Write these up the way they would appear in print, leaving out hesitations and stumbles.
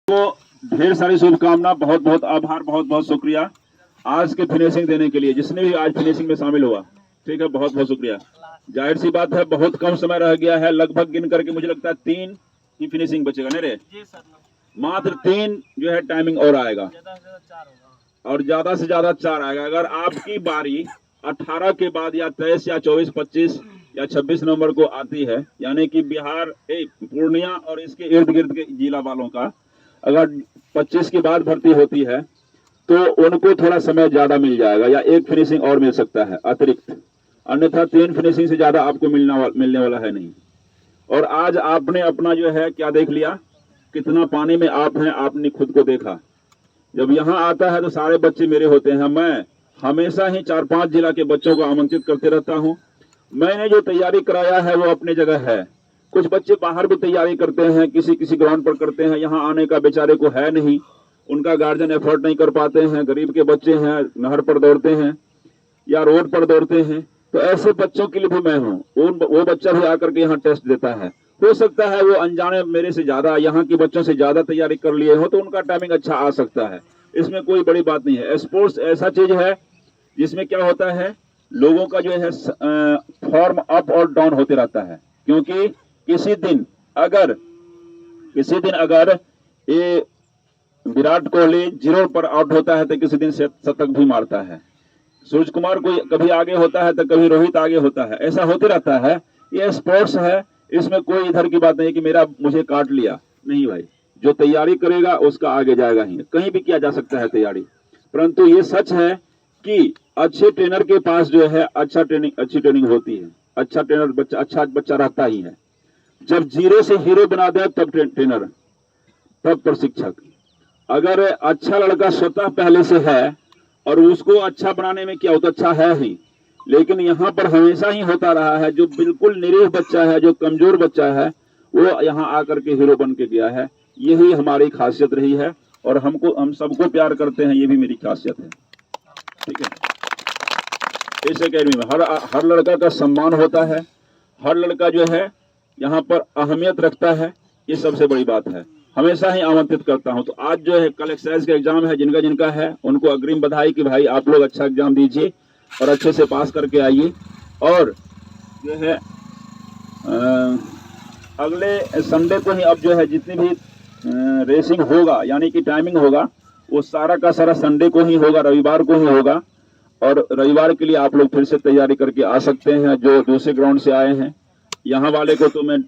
को ढेर सारी शुभकामना, बहुत बहुत आभार, बहुत बहुत शुक्रिया आज के फिनिशिंग देने के लिए, जिसने भी आज फिनिशिंग में शामिल हुआ। ठीक है, बहुत बहुत शुक्रिया। जाहिर सी बात है, बहुत कम समय रह गया है, लगभग गिन करके मुझे लगता है 3 ही फिनिशिंग बचेगा। नहीं रे, मात्र 3 जो है टाइमिंग और आएगा, और ज्यादा से ज्यादा 4 आएगा। अगर आपकी बारी 18 के बाद या 23 या 24, 25 या 26 नंबर को आती है, यानी कि बिहार पूर्णिया और इसके इर्द गिर्द के जिला वालों का अगर 25 के बाद भर्ती होती है तो उनको थोड़ा समय ज्यादा मिल जाएगा, या 1 फिनिशिंग और मिल सकता है अतिरिक्त, अन्यथा 3 फिनिशिंग से ज्यादा आपको मिलने वाला है नहीं। और आज आपने अपना जो है क्या देख लिया, कितना पानी में आप हैं, आपने खुद को देखा। जब यहाँ आता है तो सारे बच्चे मेरे होते हैं। मैं हमेशा ही 4-5 जिला के बच्चों को आमंत्रित करते रहता हूँ। मैंने जो तैयारी कराया है वो अपने जगह है। कुछ बच्चे बाहर भी तैयारी करते हैं, किसी किसी ग्राउंड पर करते हैं, यहाँ आने का बेचारे को है नहीं, उनका गार्जियन एफर्ट नहीं कर पाते हैं, गरीब के बच्चे हैं, नहर पर दौड़ते हैं या रोड पर दौड़ते हैं। तो ऐसे बच्चों के लिए भी मैं हूँ। वो बच्चा भी आकर के यहाँ टेस्ट देता है। हो सकता है वो अनजाने मेरे से ज्यादा, यहाँ के बच्चों से ज्यादा तैयारी कर लिए हो, तो उनका टाइमिंग अच्छा आ सकता है। इसमें कोई बड़ी बात नहीं है। स्पोर्ट्स ऐसा चीज है जिसमें क्या होता है, लोगों का जो है फॉर्म अप और डाउन होते रहता है। क्योंकि किसी दिन अगर ये विराट कोहली 0 पर आउट होता है तो किसी दिन शतक भी मारता है। सूरज कुमार को कभी आगे होता है तो कभी रोहित आगे होता है, ऐसा होते रहता है। ये स्पोर्ट्स है, इसमें कोई इधर की बात नहीं कि मुझे काट लिया। नहीं भाई, जो तैयारी करेगा उसका आगे जाएगा ही। कहीं भी किया जा सकता है तैयारी, परंतु ये सच है कि अच्छे ट्रेनर के पास जो है अच्छी ट्रेनिंग होती है। अच्छा ट्रेनर अच्छा बच्चा रहता ही है। जब 0 से हीरो बना दे तब ट्रेनर, तब प्रशिक्षक। अगर अच्छा लड़का स्वतः पहले से है और उसको अच्छा बनाने में क्या होता, अच्छा है ही, लेकिन यहाँ पर हमेशा ही होता रहा है, जो बिल्कुल निरीह बच्चा है, जो कमजोर बच्चा है, वो यहाँ आकर के हीरो बन के गया है। यही हमारी खासियत रही है, और हम सबको प्यार करते हैं, ये भी मेरी खासियत है। ठीक है, इस अकेडमी में हर लड़का का सम्मान होता है, हर लड़का जो है यहाँ पर अहमियत रखता है। ये सबसे बड़ी बात है। हमेशा ही आमंत्रित करता हूं। तो आज जो है कल एक्साइज का एग्जाम है, जिनका है उनको अग्रिम बधाई कि भाई आप लोग अच्छा एग्जाम दीजिए और अच्छे से पास करके आइए। और जो है अगले संडे को ही अब जो है जितनी भी रेसिंग होगा, यानी कि टाइमिंग होगा, वो सारा का सारा संडे को ही होगा, रविवार को ही होगा। और रविवार के लिए आप लोग फिर से तैयारी करके आ सकते हैं, जो दूसरे ग्राउंड से आए हैं। यहाँ वाले को तो मैं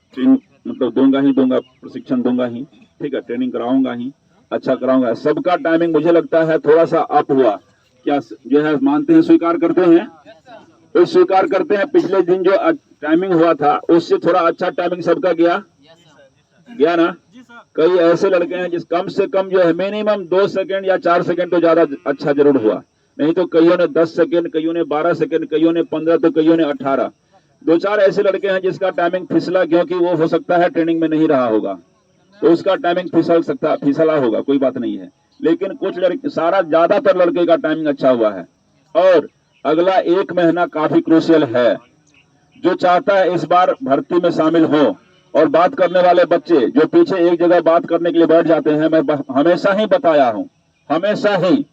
मतलब दूंगा, प्रशिक्षण दूंगा ही। ठीक है, ट्रेनिंग कराऊंगा ही, अच्छा कराऊंगा। सबका टाइमिंग मुझे लगता है थोड़ा सा अप हुआ, क्या जो है मानते हैं, स्वीकार करते हैं? तो स्वीकार करते हैं पिछले दिन जो टाइमिंग हुआ था उससे थोड़ा अच्छा टाइमिंग सबका गया ना। कई ऐसे लड़के हैं जिस कम से कम जो है मिनिमम 2 सेकंड या 4 सेकंड तो ज्यादा अच्छा जरूर हुआ, नहीं तो कईयों ने 10 सेकंड, कईयों ने 12 सेकंड, कईयों ने 15, तो कईयों ने 18। 2-4 ऐसे लड़के हैं जिसका टाइमिंग फिसला, क्योंकि वो हो सकता है ट्रेनिंग में नहीं रहा होगा, तो उसका टाइमिंग फिसला होगा, कोई बात नहीं है। लेकिन कुछ लड़के, ज्यादातर लड़के का टाइमिंग अच्छा हुआ है। और अगला 1 महीना काफी क्रूशियल है। जो चाहता है इस बार भर्ती में शामिल हो, और बात करने वाले बच्चे जो पीछे एक जगह बात करने के लिए बैठ जाते हैं, मैं हमेशा ही बताया हूं, हमेशा ही।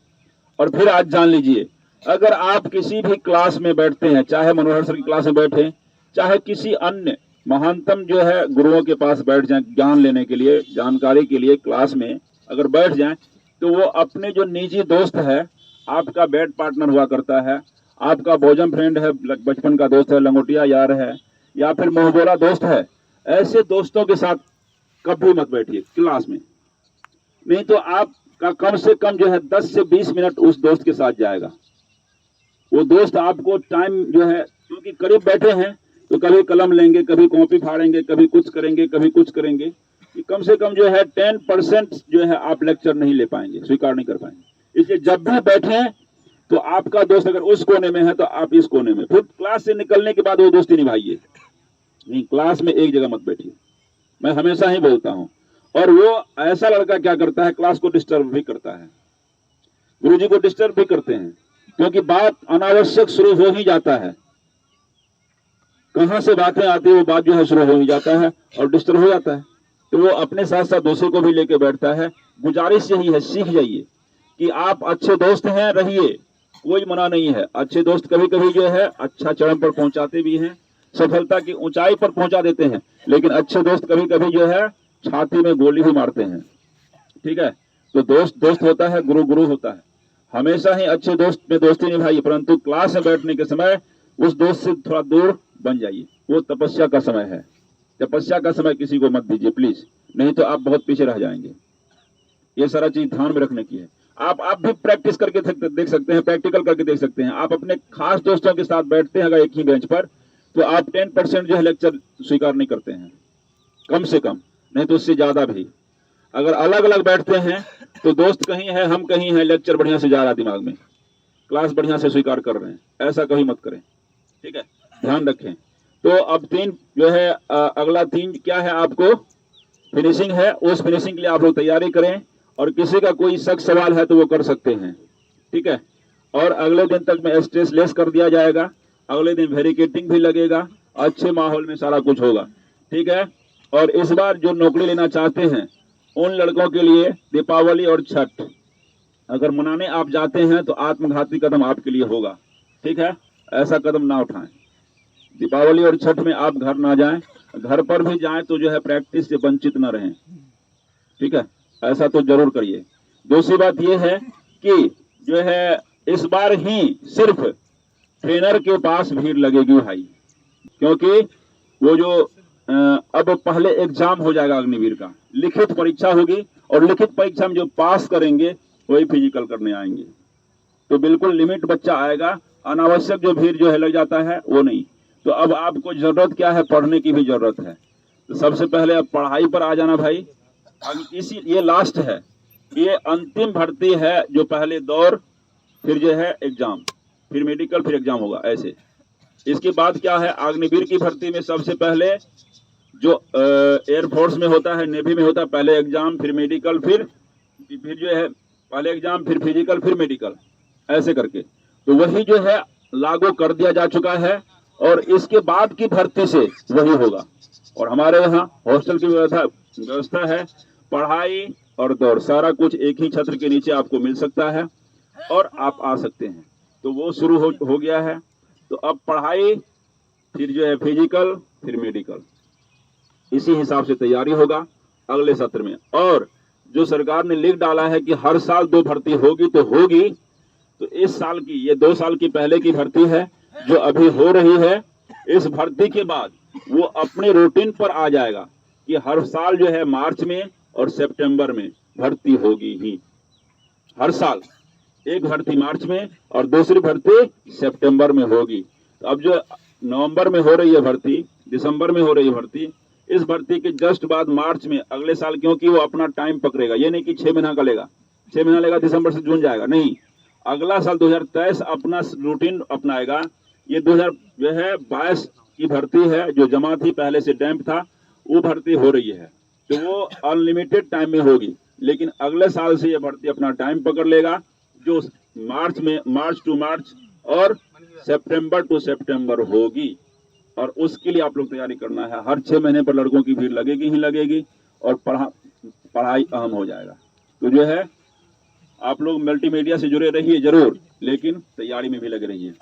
और फिर आज जान लीजिए, अगर आप किसी भी क्लास में बैठते हैं, चाहे मनोहर सर की क्लास में बैठे, चाहे किसी अन्य महानतम जो है गुरुओं के पास बैठ जाएं ज्ञान लेने के लिए, जानकारी के लिए, क्लास में अगर बैठ जाएं, तो वो अपने जो निजी दोस्त है, आपका बेड पार्टनर हुआ करता है, आपका भोजन फ्रेंड है, बचपन का दोस्त है, लंगोटिया यार है, या फिर मोहबोला दोस्त है, ऐसे दोस्तों के साथ कभी मत बैठिए क्लास में। नहीं तो आपका कम से कम जो है 10 से 20 मिनट उस दोस्त के साथ जाएगा। वो दोस्त आपको टाइम जो है, क्योंकि करीब बैठे हैं, तो कभी कलम लेंगे, कभी कॉपी फाड़ेंगे, कभी कुछ करेंगे, कभी कुछ करेंगे। कम से कम जो है 10% जो है आप लेक्चर नहीं ले पाएंगे, स्वीकार नहीं कर पाएंगे। इसलिए जब भी बैठे तो आपका दोस्त अगर उस कोने में है तो आप इस कोने में, फिर क्लास से निकलने के बाद वो दोस्ती निभाइए। नहीं, क्लास में एक जगह मत बैठिए, मैं हमेशा ही बोलता हूं। और वो ऐसा लड़का क्या करता है, क्लास को डिस्टर्ब भी करता है, गुरुजी को डिस्टर्ब भी करते हैं, क्योंकि बात अनावश्यक शुरू हो ही जाता है। कहां से बातें आती है, वो बात जो है शुरू हो ही जाता है और डिस्टर्ब हो जाता है। तो वो अपने साथ साथ दूसरे को भी लेके बैठता है। गुजारिश यही है, सीख जाइए कि आप अच्छे दोस्त हैं, रहिए, कोई मना नहीं है। अच्छे दोस्त कभी कभी जो है अच्छा चरम पर पहुंचाते भी हैं, सफलता की ऊंचाई पर पहुंचा देते हैं, लेकिन अच्छे दोस्त कभी कभी जो है छाती में गोली भी मारते हैं। ठीक है, तो दोस्त दोस्त होता है, गुरु गुरु होता है। हमेशा ही अच्छे दोस्त में दोस्ती निभाइए, परंतु क्लास में बैठने के समय उस दोस्त से थोड़ा दूर बन जाइए। वो तपस्या का समय है, तपस्या का समय किसी को मत दीजिए प्लीज, नहीं तो आप बहुत पीछे रह जाएंगे। ये सारा चीज ध्यान में रखने की है। आप भी प्रैक्टिस करके देख सकते हैं, प्रैक्टिकल करके देख सकते हैं। आप अपने खास दोस्तों के साथ बैठते हैं अगर एक ही बेंच पर, तो आप 10% जो है लेक्चर स्वीकार नहीं करते हैं, कम से कम, नहीं तो उससे ज्यादा भी। अगर अलग अलग बैठते हैं तो दोस्त कहीं है, हम कहीं है, लेक्चर बढ़िया से जा रहा है दिमाग में, क्लास बढ़िया से स्वीकार कर रहे हैं, ऐसा कभी मत करें। ठीक है, ध्यान रखें। तो अब 3 जो है अगला 3 क्या है, आपको फिनिशिंग है। उस फिनिशिंग के लिए आप लोग तैयारी करें, और किसी का कोई शक सवाल है तो वो कर सकते हैं। ठीक है, और अगले दिन तक में स्ट्रेस लेस कर दिया जाएगा। अगले दिन वेरिकेटिंग भी लगेगा, अच्छे माहौल में सारा कुछ होगा। ठीक है, और इस बार जो नौकरी लेना चाहते हैं उन लड़कों के लिए दीपावली और छठ अगर मनाने आप जाते हैं तो आत्मघाती कदम आपके लिए होगा। ठीक है, ऐसा कदम ना उठाएं। दीपावली और छठ में आप घर ना जाएं, घर पर भी जाएं तो जो है प्रैक्टिस से वंचित ना रहें। ठीक है, ऐसा तो जरूर करिए। दूसरी बात यह है कि जो है इस बार ही सिर्फ ट्रेनर के पास भीड़ लगेगी भाई, क्योंकि वो जो अब पहले एग्जाम हो जाएगा अग्निवीर का, लिखित परीक्षा होगी, और लिखित परीक्षा में जो पास करेंगे वही फिजिकल करने आएंगे। तो बिल्कुल लिमिट बच्चा आएगा, अनावश्यक जो भीड़ जो है लग जाता है वो नहीं। तो अब आपको जरूरत क्या है, पढ़ने की भी जरूरत है। तो सबसे पहले अब पढ़ाई पर आ जाना भाई। इसी ये लास्ट है, ये अंतिम भर्ती है, जो पहले दौर, फिर जो है एग्जाम, फिर मेडिकल, फिर एग्जाम होगा ऐसे। इसके बाद क्या है, अग्निवीर की भर्ती में सबसे पहले जो एयरफोर्स में होता है, नेवी में होता है, पहले एग्जाम फिर मेडिकल, फिर जो है पहले एग्जाम फिर फिजिकल फिर मेडिकल, ऐसे करके। तो वही जो है लागू कर दिया जा चुका है, और इसके बाद की भर्ती से वही होगा। और हमारे यहाँ हॉस्टल की व्यवस्था है, पढ़ाई और दौड़ सारा कुछ एक ही छत्र के नीचे आपको मिल सकता है, और आप आ सकते हैं। तो वो शुरू हो गया है। तो अब पढ़ाई, फिर जो है फिजिकल, फिर मेडिकल, इसी हिसाब से तैयारी होगा अगले सत्र में। और जो सरकार ने लिख डाला है कि हर साल 2 भर्ती होगी तो होगी, तो इस साल की, ये 2 साल की पहले की भर्ती है जो अभी हो रही है। इस भर्ती के बाद वो अपने रूटीन पर आ जाएगा कि हर साल जो है मार्च में और सितंबर में भर्ती होगी ही। हर साल एक भर्ती मार्च में और दूसरी भर्ती सितंबर में होगी। तो अब जो नवंबर में हो रही है भर्ती, दिसंबर में हो रही है भर्ती, इस भर्ती के जस्ट बाद मार्च में अगले साल, क्योंकि वो अपना टाइम पकड़ेगा, ये नहीं कि 6 महीना का लेगा, 6 महीना लेगा दिसंबर से जून जाएगा, नहीं। अगला साल 2023 अपना रूटीन अपनाएगा। ये 2022 की भर्ती है जो जमा थी, पहले से डैम्प था, वो भर्ती हो रही है। तो वो अनलिमिटेड टाइम में होगी, लेकिन अगले साल से ये भर्ती अपना टाइम पकड़ लेगा, जो मार्च टू मार्च और सितंबर टू सितंबर होगी। और उसके लिए आप लोग तैयारी करना है। हर 6 महीने पर लड़कों की भीड़ लगेगी ही लगेगी, और पढ़ाई अहम हो जाएगा। तो जो है आप लोग मल्टीमीडिया से जुड़े रहिए जरूर, लेकिन तैयारी में भी लगे रहिए।